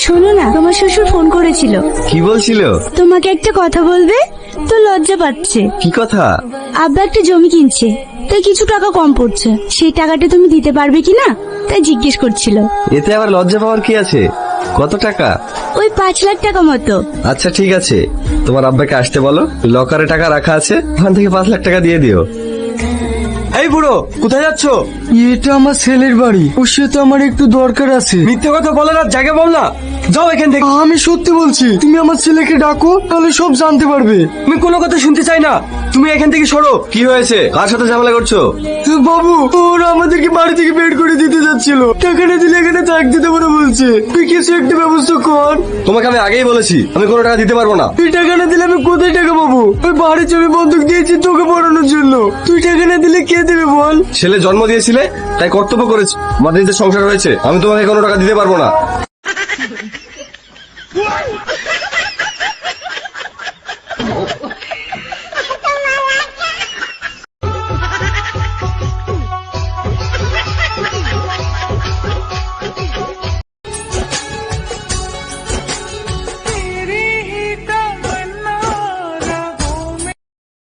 শোনো না, তোমার শ্বশুর ফোন করেছিল। কি বলছিল? তোমাকে একটা কথা বলবে, তো লজ্জা পাচ্ছে। কি কথা? আব্বা একটা জমি কিনছে, তাই কিছু টাকা কম পড়ছে। সেই টাকাটা তুমি দিতে পারবে কিনা তাই জিজ্ঞেস করছিল। এতে আবার লজ্জা পাওয়ার কি আছে? কত টাকা? ওই 5 লাখ টাকা মতো। আচ্ছা ঠিক আছে, তোমার আব্বাকে আসতে বলো, লকারে টাকা রাখা আছে, ওখান থেকে 5 লাখ টাকা দিয়ে দিও। এই বুড়ো, কোথায় যাচ্ছ? এটা আমার ছেলের বাড়ি, ওর সাথে আমার একটু দরকার আছে। মিথ্যে কথা বলে না, জায়গা বল না, যাও এখান থেকে। আমি সত্যি বলছি, তুমি আমার ছেলেকে ডাকো, তাহলে সব জানতে পারবে। আমি কোনো কথা শুনতে চাই না, তুমি এখান থেকে সরো। কি হয়েছে? কার সাথে ঝামেলা করছো? বাবু, ওরা আমাদেরকে বাড়ি থেকে বের করে দিতে যাচ্ছিল, টাকা না দিলে এখানে থাকতে দেবো না বলছে। তুই কিছু একটা ব্যবস্থা কর। তোমাকে আমি আগেই বলেছি আমি কোনো টাকা দিতে পারবো না। তুই টাকা না দিলে আমি কোথায় টাকা পাবো? ওই বাড়ি জমি বন্ধক দিয়েছি তোকে পড়ানোর জন্য, তুই টাকা না দিলে কে দেবে বল? ছেলে জন্ম দিয়েছিলে, তাই কর্তব্য করেছি। আমাদের যে সংসার হয়েছে, আমি তোমাকে কোনো টাকা দিতে পারবো না।